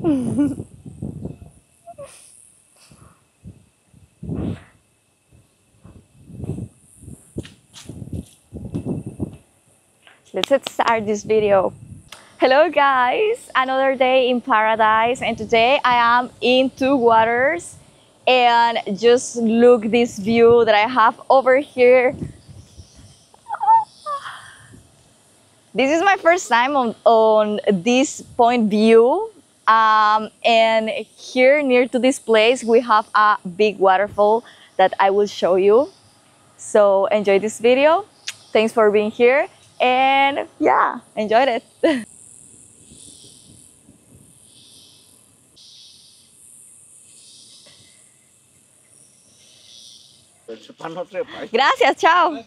Let's start this video. Hello guys, another day in paradise, and today I am in two waters, and just look this view that I have over here. This is my first time on this point view, and here near to this place we have a big waterfall that I will show you. So enjoy this video. Thanks for being here, and yeah, enjoyed it. Gracias, chao.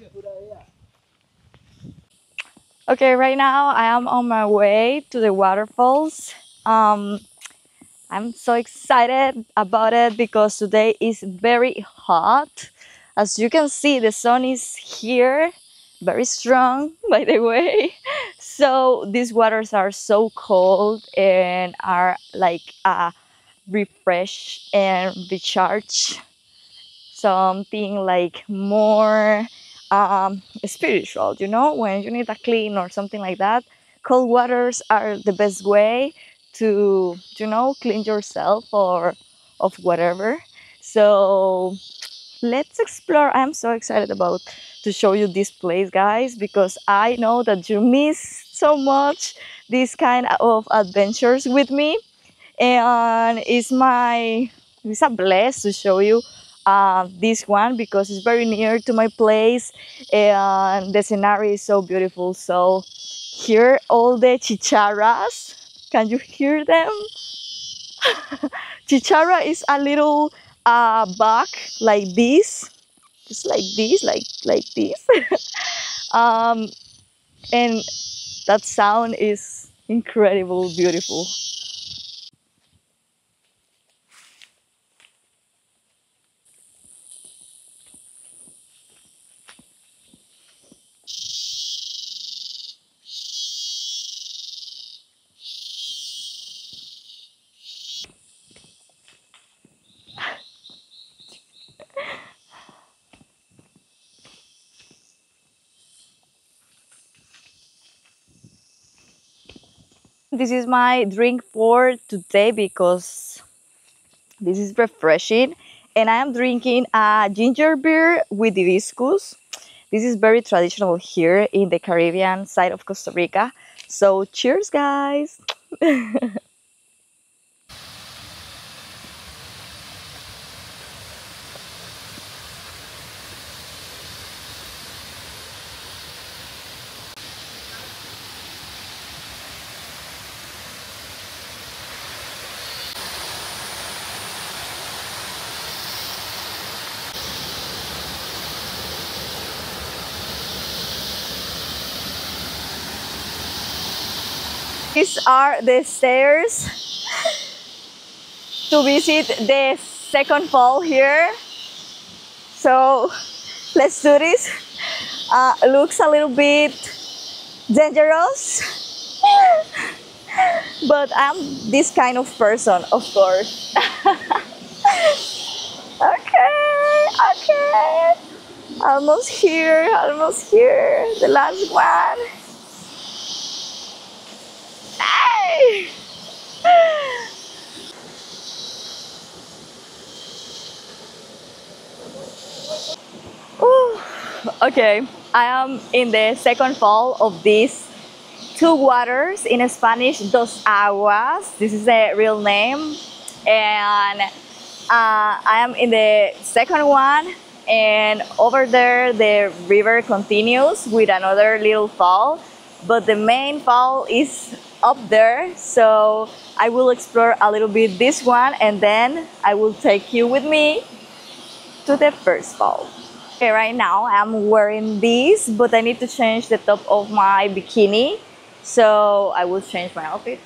Okay, right now I am on my way to the waterfalls. I'm so excited about it because today is very hot. As you can see, the sun is here, very strong, by the way. So these waters are so cold and are like refresh and recharge, something like more spiritual, you know, when you need a clean or something like that. Cold waters are the best way to, you know, clean yourself or of whatever. So let's explore. I'm so excited about to show you this place, guys, because I know that you miss so much this kind of adventures with me, and it's a bless to show you this one because it's very near to my place and the scenario is so beautiful. So here all the chicharras, can you hear them? Chicharra is a little bug like this, just like this, like this. um, and that sound is incredible, beautiful. This is my drink for today because this is refreshing, and I am drinking a ginger beer with hibiscus. This is very traditional here in the Caribbean side of Costa Rica. So cheers, guys. These are the stairs to visit the second fall here. So let's do this. Looks a little bit dangerous, but I'm this kind of person, of course. Okay. Almost here, almost here. The last one. Hey! Ooh. Okay, I am in the second fall of these two waters, in Spanish, dos aguas. This is the real name. And I am in the second one, and over there the river continues with another little fall, but the main fall is up there. So I will explore a little bit this one, and then I will take you with me to the first fall. Okay, right now I'm wearing this, but I need to change the top of my bikini, so I will change my outfit.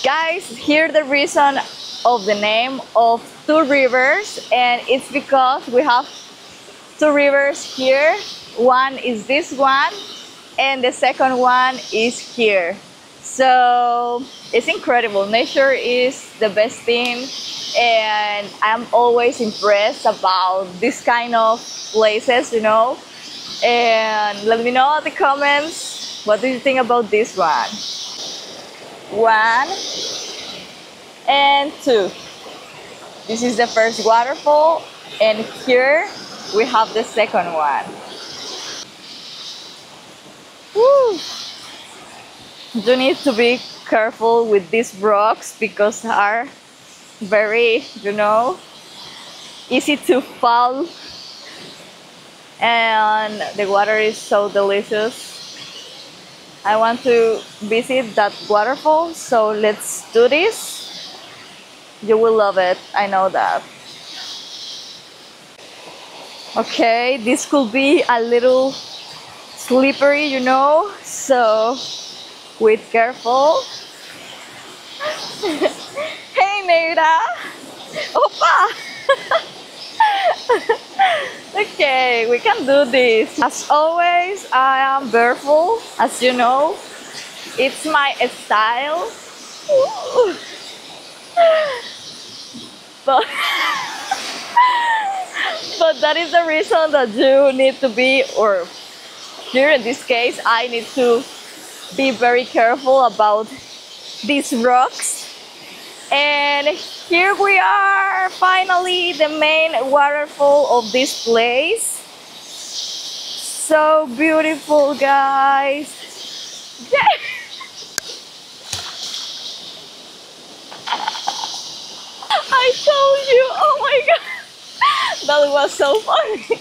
Guys, here the reason of the name of two rivers, and it's because we have two rivers here. One is this one, and the second one is here. So it's incredible. Nature is the best thing, and I'm always impressed about this kind of places, you know. And let me know in the comments, what do you think about this one? One and two. This is the first waterfall, and here we have the second one. Woo. You need to be careful with these rocks because they are very, you know, easy to fall, and the water is so delicious. I want to visit that waterfall, so let's do this. You will love it, I know that. Okay, this could be a little slippery, you know, so with careful. Hey Neira! Opa! Okay, we can do this. As always, I am barefoot, as you know. It's my style. But, but that is the reason that you need to be, or here in this case, I need to be very careful about these rocks. And here we are, finally, the main waterfall of this place. So beautiful, guys. Yeah. I told you, oh my god, that was so funny.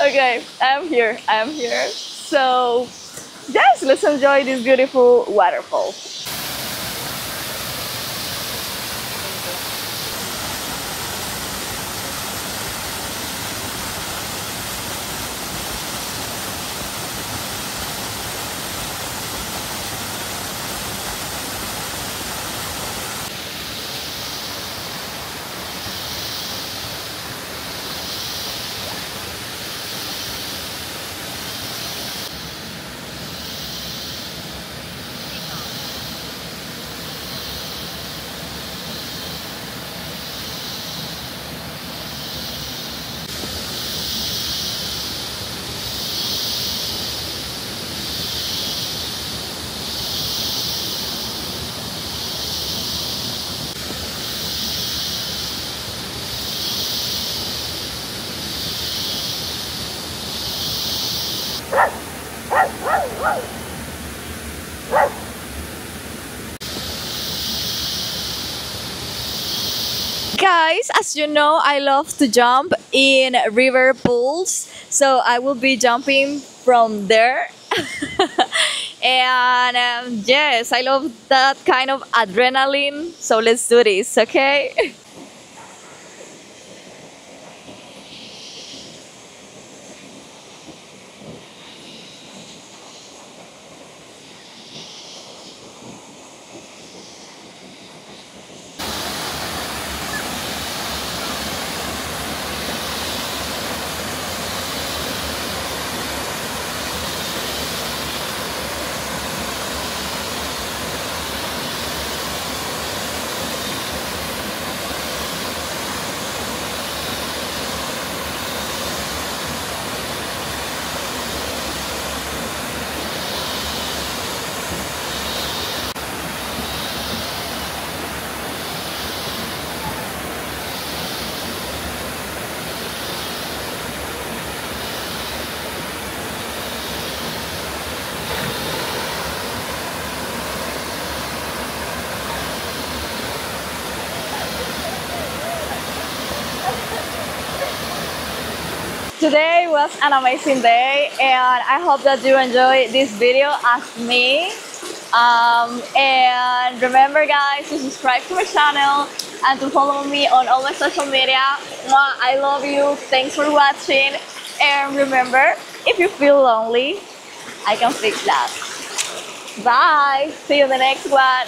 Okay, I'm here. So, yes, let's enjoy this beautiful waterfall. Guys, as you know, I love to jump in river pools, so I will be jumping from there. And yes, I love that kind of adrenaline, so let's do this, okay? today was an amazing day, and I hope that you enjoy this video as me. And remember, guys, to subscribe to my channel and to follow me on all my social media. Mwah, I love you. Thanks for watching. And remember, if you feel lonely, I can fix that. Bye. See you in the next one.